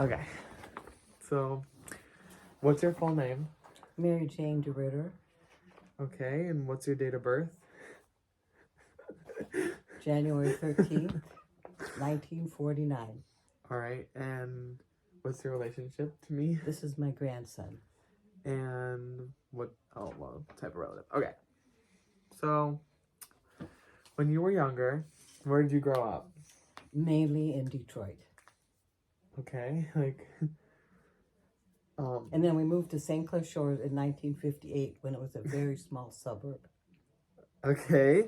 Okay. So, what's your full name? Mary Jane DeRitter, Okay, and what's your date of birth? January 13th, 1949. All right, and what's your relationship to me? This is my grandson. And what? Oh, well, type of relative. Okay. So, when you were younger, where did you grow up? Mainly in Detroit. Okay, like, And then we moved to St. Clair Shores in 1958 when it was a very small suburb. okay.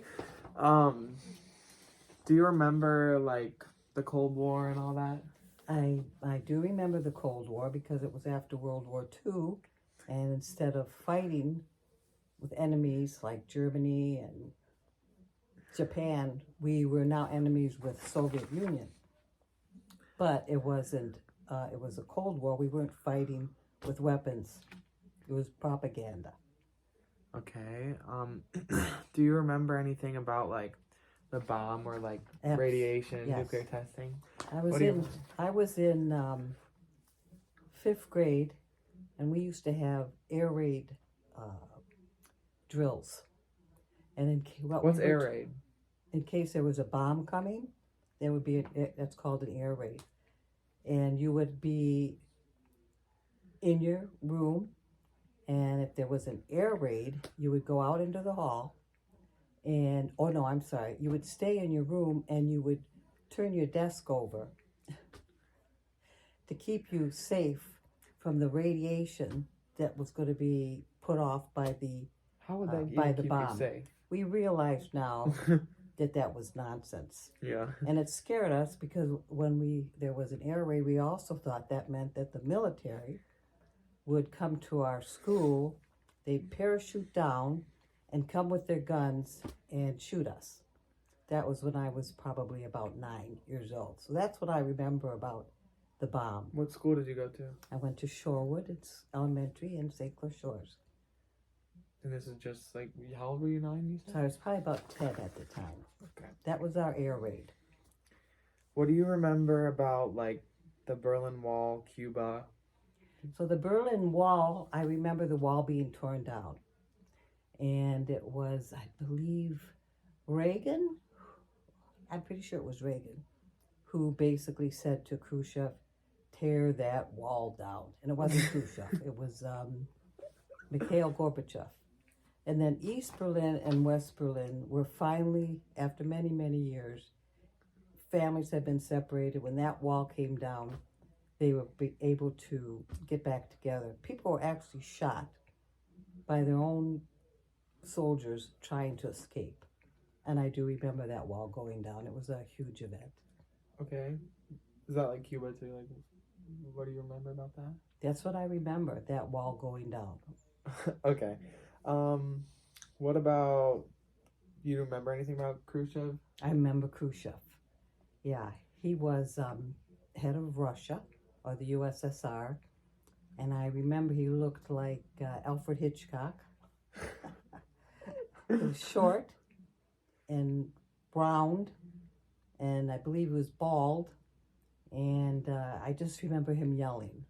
Do you remember like the Cold War and all that? I do remember the Cold War because it was after World War II, and instead of fighting with enemies like Germany and Japan, we were now enemies with Soviet Union. But it wasn't, it was a Cold War. We weren't fighting with weapons. It was propaganda. Okay. Do you remember anything about like the bomb or like radiation, yes. nuclear testing? I was in 5th grade, and we used to have air raid drills. And what's air raid? In case there was a bomb coming, there would be that's called an air raid, and you would be in your room, and if there was an air raid, you would go out into the hall, and you would stay in your room, and you would turn your desk over to keep you safe from the radiation that was going to be put off by the How would that by even the keep bomb. you safe? We realize now that was nonsense. Yeah. And it scared us because when there was an air raid, we also thought that meant that the military would come to our school, they'd parachute down and come with their guns and shoot us. That was when I was probably about 9 years old. So that's what I remember about the bomb. What school did you go to? I went to Shorewood, it's elementary in St. Clair Shores. And this is just like, how old were you, 9, you said? So I was probably about 10 at the time. Okay. That was our air raid. What do you remember about like the Berlin Wall, Cuba? So the Berlin Wall, I remember the wall being torn down. And it was, I believe, Reagan, I'm pretty sure it was Reagan, who basically said to Khrushchev, tear that wall down. And it wasn't Khrushchev, it was Mikhail Gorbachev. And then East Berlin and West Berlin were finally, after many, many years, families had been separated. When that wall came down, they were able to get back together. People were actually shot by their own soldiers trying to escape. And I do remember that wall going down. It was a huge event. Okay. Is that like Cuba too? Like, what do you remember about that? That's what I remember, that wall going down. Okay. What about, you remember anything about Khrushchev? I remember Khrushchev. Yeah, he was head of Russia, or the USSR, and I remember he looked like Alfred Hitchcock. He was short and browned, and I believe he was bald, and I just remember him yelling.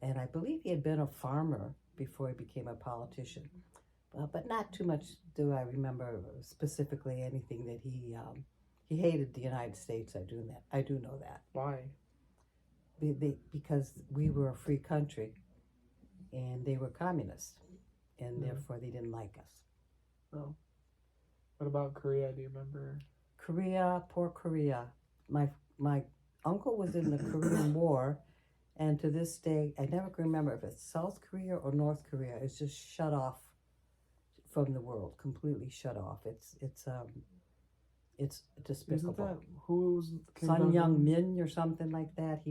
And I believe he had been a farmer before he became a politician. But not too much do I remember specifically anything that he hated the United States. I do know that. Why? Because we were a free country, and they were communists, and therefore they didn't like us. Oh. What about Korea? Do you remember? Korea, poor Korea. My uncle was in the Korean War, and to this day, I never can remember if it's South Korea or North Korea. It's just shut off from the world, completely shut off. It's despicable. Isn't that who's Sun Young Min or something like that?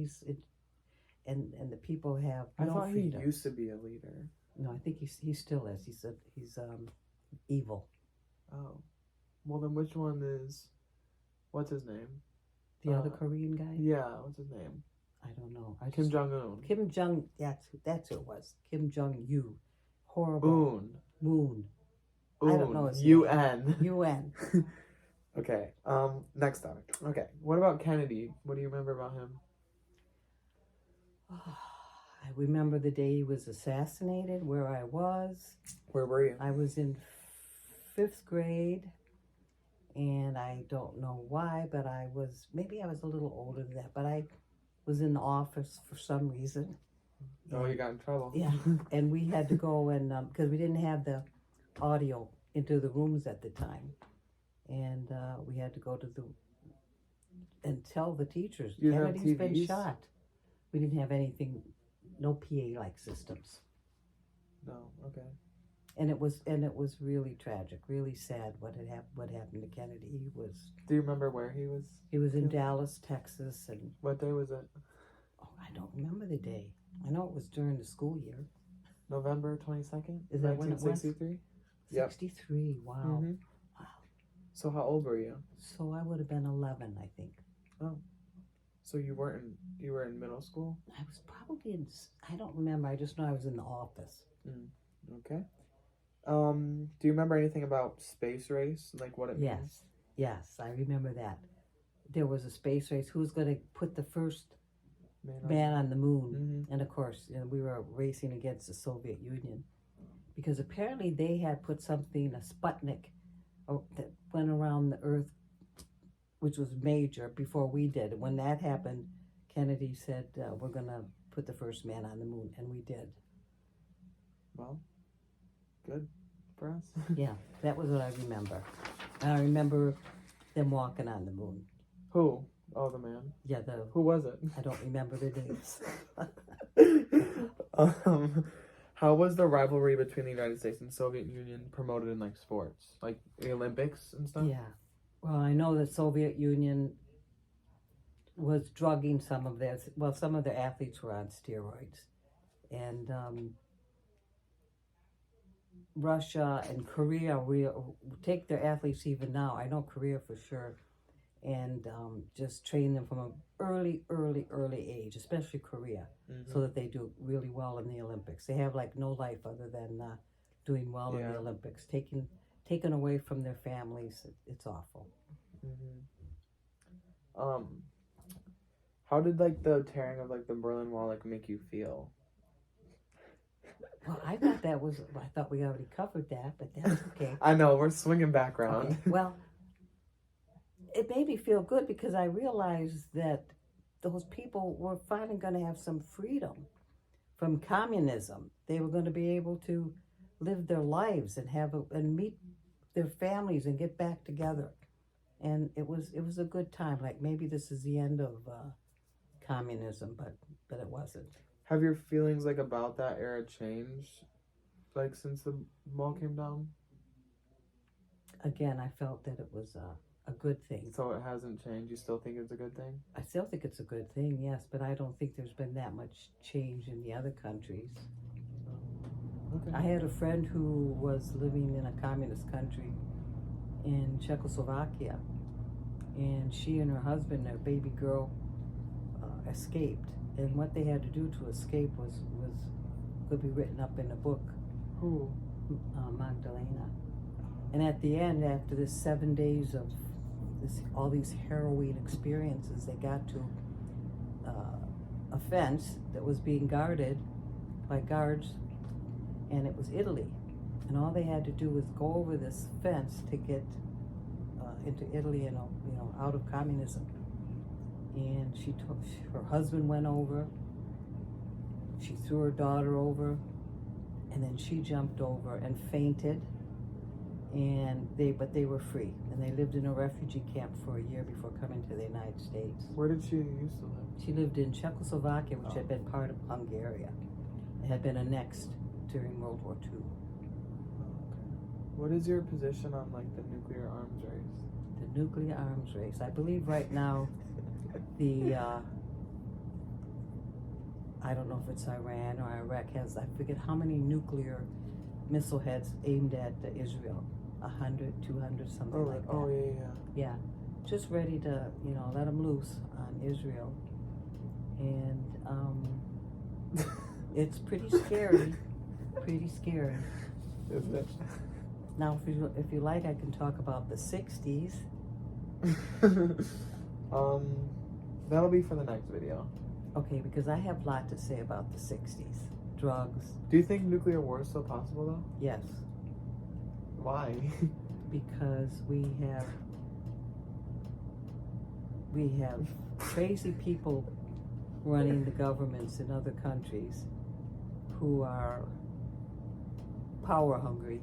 And the people have I no thought freedom. he used to be a leader. No, I think he still is. He's evil. Oh, well then which one is? What's his name? The other Korean guy? Yeah, what's his name? I don't know. Kim Jong-un. Kim Jong. That's who it was. Kim Jong-un. Horrible. Moon. I don't know his UN. UN. Okay. Next topic. Okay. What about Kennedy? What do you remember about him? remember the day he was assassinated, where I was. Where were you? I was in 5th grade, and I don't know why, but maybe I was a little older than that, but I was in the office for some reason. Oh, you got in trouble. Yeah, and we had to go and, because we didn't have the audio into the rooms at the time, and we had to go to and tell the teachers, You didn't have Kennedy's been TVs? shot. We didn't have anything, no PA-like systems. No, okay. And it was really tragic, really sad what happened to Kennedy. Do you remember where he was? He was in killed? Dallas, Texas, and What day was it? I don't remember the day. I know it was during the school year. November 22nd? Is that when it was? 1963? Yep. 63. Wow. Mhm. Wow. So how old were you? So I would have been 11, I think. So you were in middle school? I was probably I don't remember. I just know I was in the office. Okay. Do you remember anything about space race? Like what it means? Yes, I remember that. There was a space race. Who was going to put the first Man, man on the moon? Mhm. And of course, we were racing against the Soviet Union, because apparently they had put something, a Sputnik, that went around the Earth, which was major before we did. When that happened, Kennedy said, we're going to put the first man on the moon, and we did. Well, good for us. Yeah, that was what I remember. And I remember them walking on the moon. Who? Oh, the man. Yeah, Who was it? I don't remember the names. How was the rivalry between the United States and Soviet Union promoted in like sports, like the Olympics and stuff? Yeah. Well, I know the Soviet Union was drugging some of their athletes were on steroids. And Russia and Korea take their athletes even now. I know Korea for sure. And just train them from an early age, especially Korea, so that they do really well in the Olympics. They have like no life other than doing well in the Olympics. Taken away from their families, it's awful. How did like the tearing of like the Berlin Wall like make you feel? Well, I thought we already covered that, but that's okay. I know, we're swinging back around. Okay. Well, it made me feel good because I realized that those people were finally going to have some freedom from communism. They were going to be able to live their lives and meet their families and get back together. And it was a good time. Like maybe this is the end of communism, but it wasn't. Have your feelings like about that era changed, like since the wall came down? Again, I felt that it was a good thing. So it hasn't changed. You still think it's a good thing? I still think it's a good thing, yes, but I don't think there's been that much change in the other countries. Okay. I had a friend who was living in a communist country in Czechoslovakia, and she and her husband, their baby girl, escaped. And what they had to do to escape could be written up in a book. Who? Magdalena. And at the end, after this 7 days of all these harrowing experiences, they got to a fence that was being guarded by guards, and it was Italy. And all they had to do was go over this fence to get into Italy and out of communism. And her husband went over. She threw her daughter over, and then she jumped over and fainted. But they were free, and they lived in a refugee camp for a year before coming to the United States. Where did she used to live? She lived in Czechoslovakia, which had been part of Hungary. It had been annexed during World War II. What is your position on like the nuclear arms race? The nuclear arms race. I believe right now I don't know if it's Iran or Iraq has, I forget how many nuclear missile heads aimed at Israel. 100, 200, something like that. Oh, yeah. Yeah, just ready to, let them loose on Israel. And it's pretty scary, Isn't it? Now, if you like, I can talk about the 60s. That'll be for the next video. Okay, because I have a lot to say about the 60s. Drugs, Do you think nuclear war is still possible though? yes, Why? because we have crazy people running the governments in other countries who are power hungry,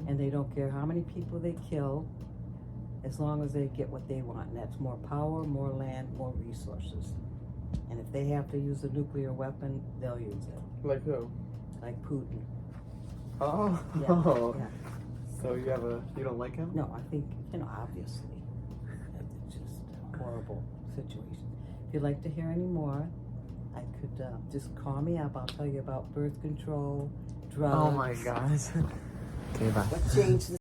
and they don't care how many people they kill as long as they get what they want, and that's more power, more land, more resources. And if they have to use a nuclear weapon, they'll use it, Like who? like Putin. Oh. Yeah, yeah. So you don't like him? No, I think, obviously, it's just a horrible situation. If you'd like to hear any more, I could just call me up. I'll tell you about birth control, drugs. Oh my gosh. Okay, bye. What changed the